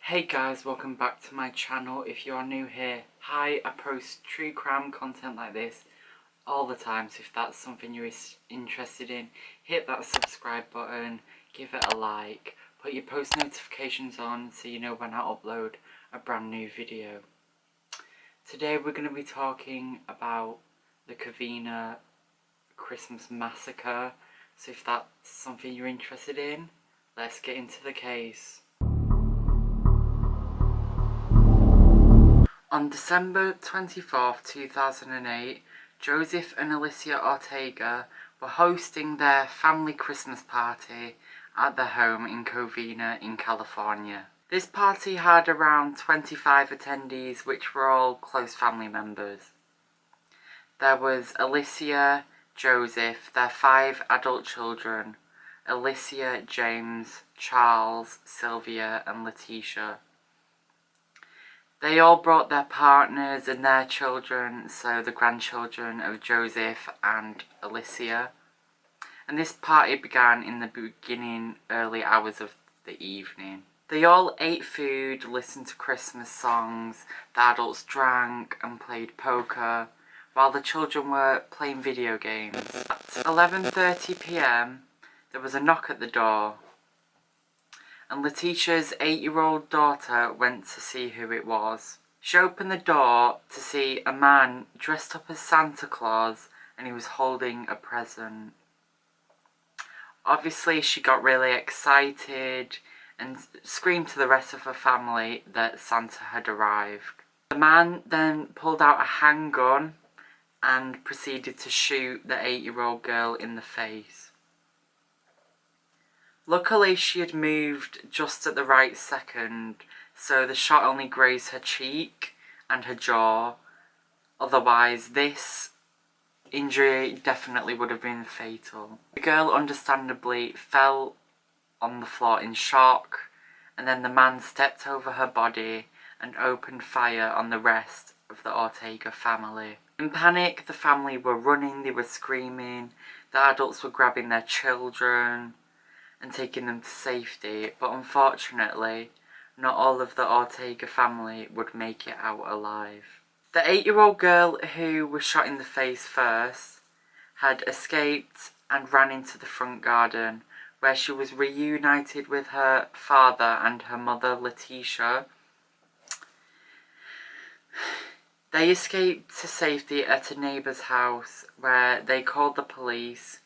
Hey guys, welcome back to my channel. If you are new here, hi, I post true crime content like this all the time, so if that's something you're interested in, hit that subscribe button, give it a like, put your post notifications on so you know when I upload a brand new video. Today we're going to be talking about the Covina Christmas Massacre, so if that's something you're interested in, let's get into the case. On December 24th, 2008, Joseph and Alicia Ortega were hosting their family Christmas party at their home in Covina in California. This party had around 25 attendees, which were all close family members. There was Alicia, Joseph, their 5 adult children, Alicia, James, Charles, Sylvia and Letitia. They all brought their partners and their children, so the grandchildren of Joseph and Alicia. And this party began in the early hours of the evening. They all ate food, listened to Christmas songs, the adults drank and played poker, while the children were playing video games. At 11:30 p.m, there was a knock at the door, and Letitia's 8-year-old daughter went to see who it was. She opened the door to see a man dressed up as Santa Claus, and he was holding a present. Obviously she got really excited and screamed to the rest of her family that Santa had arrived. The man then pulled out a handgun and proceeded to shoot the 8-year-old girl in the face. Luckily she had moved just at the right second, so the shot only grazed her cheek and her jaw. Otherwise this injury definitely would have been fatal. The girl understandably fell on the floor in shock, and then the man stepped over her body and opened fire on the rest of the Ortega family. In panic, the family were running, they were screaming, the adults were grabbing their children and taking them to safety, but unfortunately not all of the Ortega family would make it out alive. The 8-year-old girl who was shot in the face first had escaped and ran into the front garden, where she was reunited with her father and her mother Letitia. They escaped to safety at a neighbour's house, where they called the police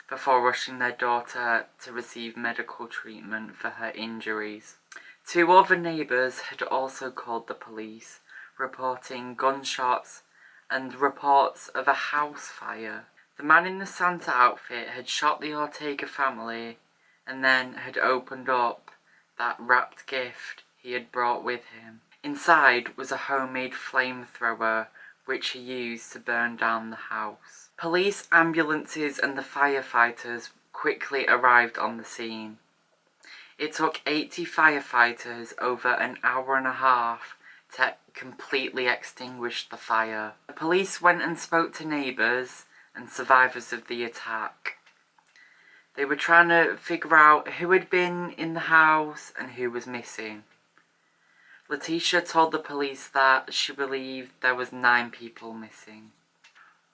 before rushing their daughter to receive medical treatment for her injuries. 2 other neighbours had also called the police, reporting gunshots and reports of a house fire. The man in the Santa outfit had shot the Ortega family and then had opened up that wrapped gift he had brought with him. Inside was a homemade flamethrower which he used to burn down the house. Police, ambulances and the firefighters quickly arrived on the scene. It took 80 firefighters over an hour and a half to completely extinguish the fire. The police went and spoke to neighbours and survivors of the attack. They were trying to figure out who had been in the house and who was missing. Letitia told the police that she believed there was 9 people missing.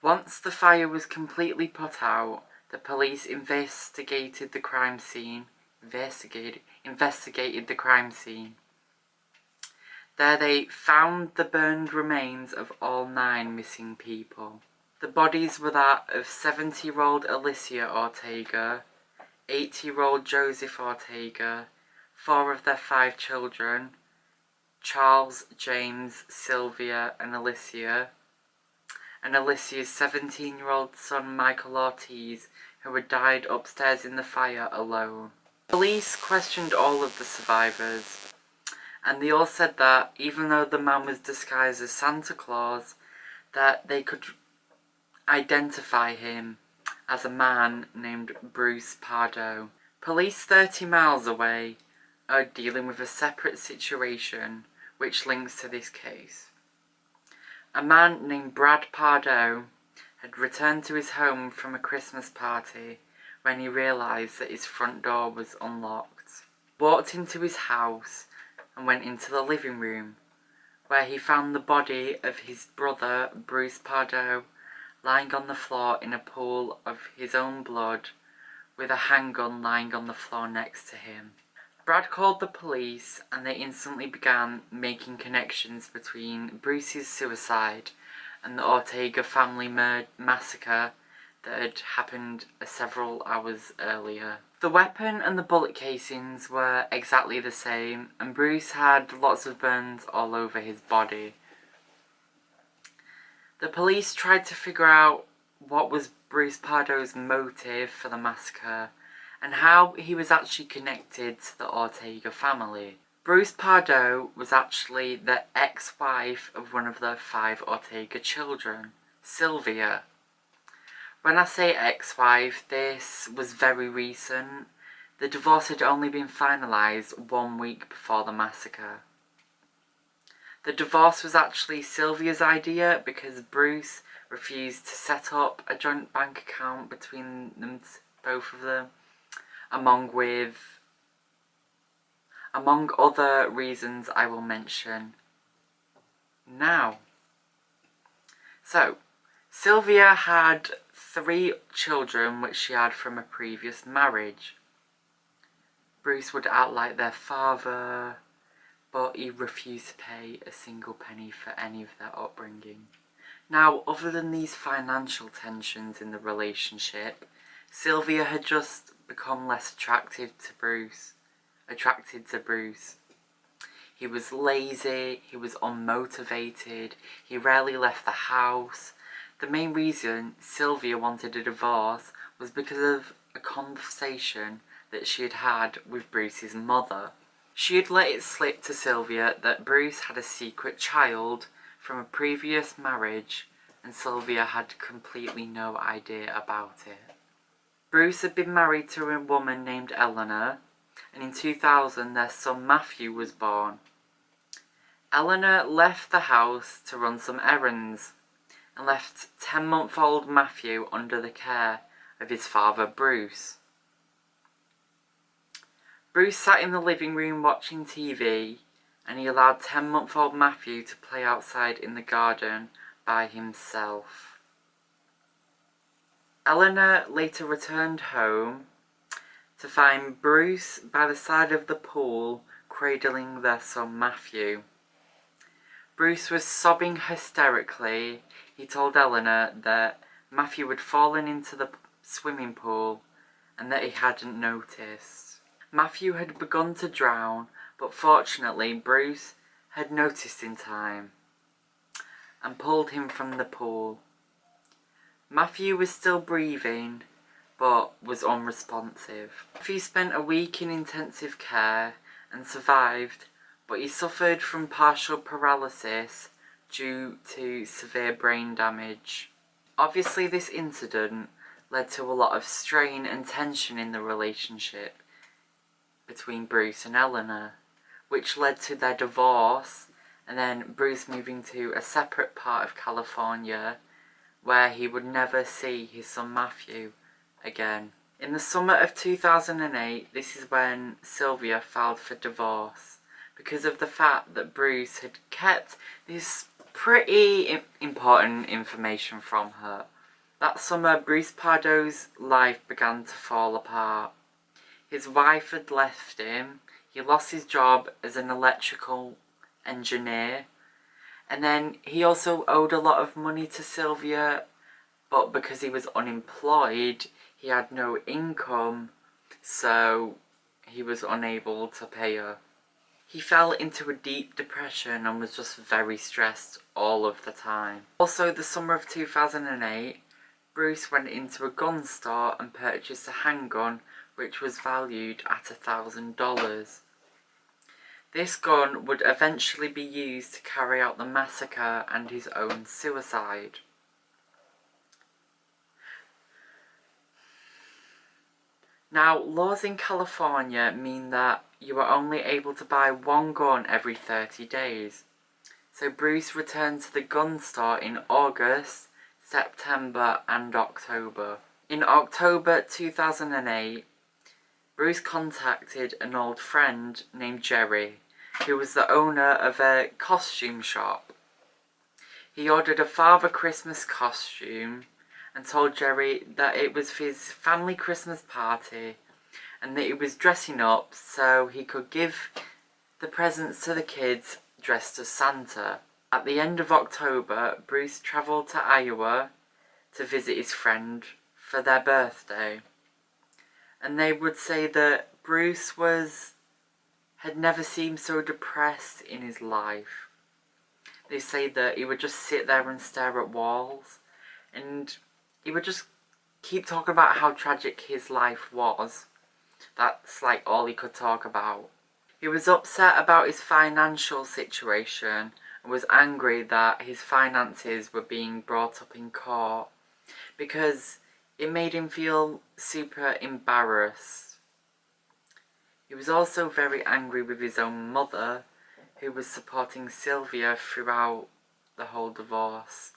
Once the fire was completely put out, the police investigated the crime scene. Investigated the crime scene. There they found the burned remains of all 9 missing people. The bodies were that of 70-year-old Alicia Ortega, 80-year-old Joseph Ortega, 4 of their 5 children, Charles, James, Sylvia and Alicia, and Alicia's 17-year-old son Michael Ortiz, who had died upstairs in the fire alone. Police questioned all of the survivors, and they all said that even though the man was disguised as Santa Claus, that they could identify him as a man named Bruce Pardo. Police 30 miles away are dealing with a separate situation which links to this case. A man named Brad Pardo had returned to his home from a Christmas party when he realised that his front door was unlocked. Walked into his house and went into the living room, where he found the body of his brother, Bruce Pardo, lying on the floor in a pool of his own blood, with a handgun lying on the floor next to him. Brad called the police, and they instantly began making connections between Bruce's suicide and the Ortega family massacre that had happened several hours earlier. The weapon and the bullet casings were exactly the same, and Bruce had lots of burns all over his body. The police tried to figure out what was Bruce Pardo's motive for the massacre and how he was actually connected to the Ortega family. Bruce Pardo was actually the ex-wife of one of the 5 Ortega children, Sylvia. When I say ex-wife, this was very recent. The divorce had only been finalised 1 week before the massacre. The divorce was actually Sylvia's idea because Bruce refused to set up a joint bank account between them, both of them, among other reasons I will mention now. So, Sylvia had 3 children which she had from a previous marriage. Bruce would outlive their father, but he refused to pay a single penny for any of their upbringing. Now, other than these financial tensions in the relationship, Sylvia had just become less attracted to Bruce. He was lazy, he was unmotivated, he rarely left the house. The main reason Sylvia wanted a divorce was because of a conversation that she had had with Bruce's mother. She had let it slip to Sylvia that Bruce had a secret child from a previous marriage, and Sylvia had completely no idea about it. Bruce had been married to a woman named Eleanor, and in 2000 their son Matthew was born. Eleanor left the house to run some errands, and left 10-month-old Matthew under the care of his father Bruce. Bruce sat in the living room watching TV, and he allowed 10-month-old Matthew to play outside in the garden by himself. Eleanor later returned home to find Bruce by the side of the pool cradling their son Matthew. Bruce was sobbing hysterically. He told Eleanor that Matthew had fallen into the swimming pool and that he hadn't noticed. Matthew had begun to drown, but fortunately Bruce had noticed in time and pulled him from the pool. Matthew was still breathing, but was unresponsive. Matthew spent a week in intensive care and survived, but he suffered from partial paralysis due to severe brain damage. Obviously, this incident led to a lot of strain and tension in the relationship between Bruce and Eleanor, which led to their divorce, and then Bruce moving to a separate part of California where he would never see his son Matthew again. In the summer of 2008, this is when Sylvia filed for divorce because of the fact that Bruce had kept this pretty important information from her. That summer, Bruce Pardo's life began to fall apart. His wife had left him, he lost his job as an electrical engineer, and then he also owed a lot of money to Sylvia, but because he was unemployed, he had no income, so he was unable to pay her. He fell into a deep depression and was just very stressed all of the time. Also, the summer of 2008, Bruce went into a gun store and purchased a handgun which was valued at $1,000. This gun would eventually be used to carry out the massacre and his own suicide. Now, laws in California mean that you are only able to buy one gun every 30 days. So Bruce returned to the gun store in August, September and October. In October 2008, Bruce contacted an old friend named Jerry who was the owner of a costume shop. He ordered a Father Christmas costume and told Jerry that it was for his family Christmas party and that he was dressing up so he could give the presents to the kids dressed as Santa. At the end of October, Bruce travelled to Iowa to visit his friend for their birthday. And they would say that Bruce had never seemed so depressed in his life. They say that he would just sit there and stare at walls, and he would just keep talking about how tragic his life was. That's like all he could talk about. He was upset about his financial situation and was angry that his finances were being brought up in court because it made him feel super embarrassed. He was also very angry with his own mother, who was supporting Sylvia throughout the whole divorce.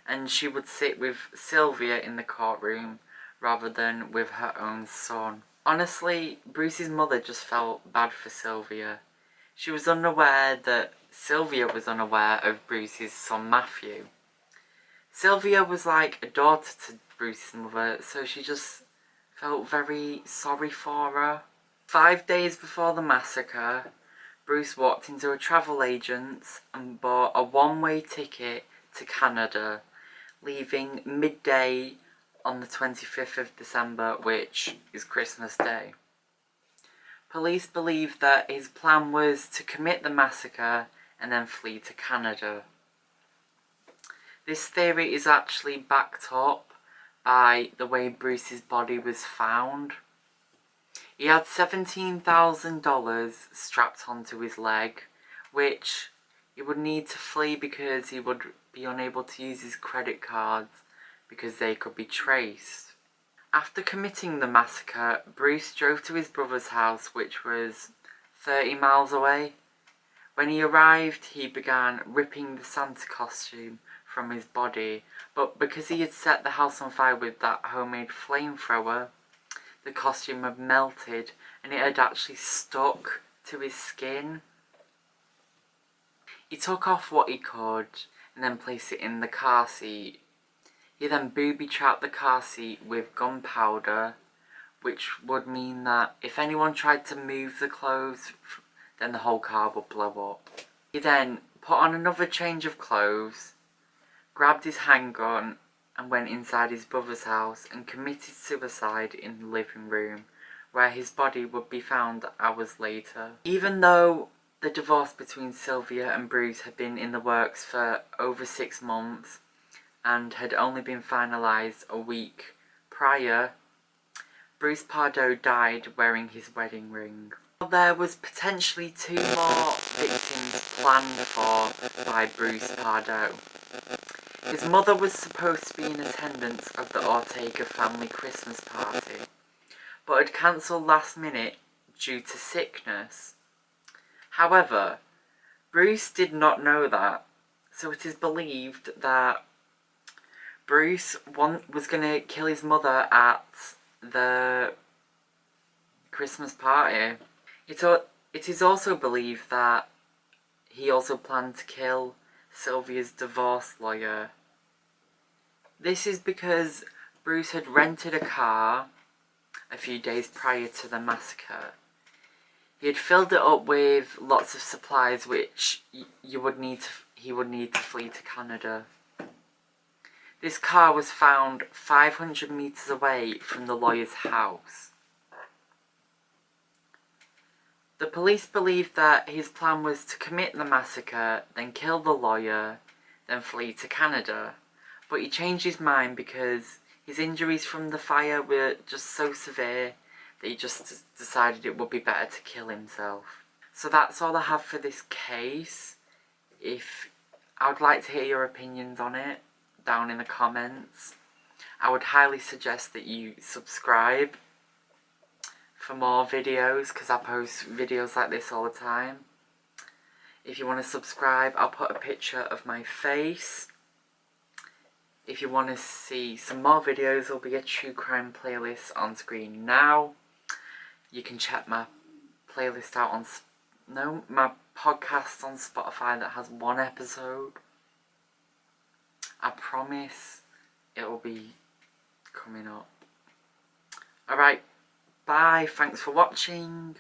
And she would sit with Sylvia in the courtroom rather than with her own son. Honestly, Bruce's mother just felt bad for Sylvia. She was unaware that Sylvia was unaware of Bruce's son Matthew. Sylvia was like a daughter to Bruce's mother, so she just felt very sorry for her. 5 days before the massacre, Bruce walked into a travel agent's and bought a one-way ticket to Canada, leaving midday on the 25th of December, which is Christmas Day. Police believe that his plan was to commit the massacre and then flee to Canada. This theory is actually backed up by the way Bruce's body was found. He had $17,000 strapped onto his leg, which he would need to flee because he would be unable to use his credit cards because they could be traced. After committing the massacre, Bruce drove to his brother's house, which was 30 miles away. When he arrived, he began ripping the Santa costume from his body, but because he had set the house on fire with that homemade flamethrower, the costume had melted and it had actually stuck to his skin. He took off what he could and then placed it in the car seat. He then booby-trapped the car seat with gunpowder, which would mean that if anyone tried to move the clothes, then the whole car would blow up. He then put on another change of clothes, grabbed his handgun and went inside his brother's house and committed suicide in the living room, where his body would be found hours later. Even though the divorce between Sylvia and Bruce had been in the works for over 6 months and had only been finalised a week prior, Bruce Pardo died wearing his wedding ring. There was potentially 2 more victims planned for by Bruce Pardo. His mother was supposed to be in attendance of the Ortega family Christmas party, but had cancelled last minute due to sickness. However, Bruce did not know that, so it is believed that Bruce was going to kill his mother at the Christmas party. It is also believed that he also planned to kill Sylvia's divorce lawyer. This is because Bruce had rented a car a few days prior to the massacre. He had filled it up with lots of supplies which he would need to flee to Canada. This car was found 500 metres away from the lawyer's house. The police believed that his plan was to commit the massacre, then kill the lawyer, then flee to Canada. But he changed his mind because his injuries from the fire were just so severe that he just decided it would be better to kill himself. So that's all I have for this case. I would like to hear your opinions on it down in the comments. I would highly suggest that you subscribe for more videos because I post videos like this all the time. If you want to subscribe, I'll put a picture of my face. If you want to see some more videos, there'll be a true crime playlist on screen now. You can check my playlist out on... No, my podcast on Spotify that has 1 episode. I promise it will be coming up. Alright, bye, thanks for watching.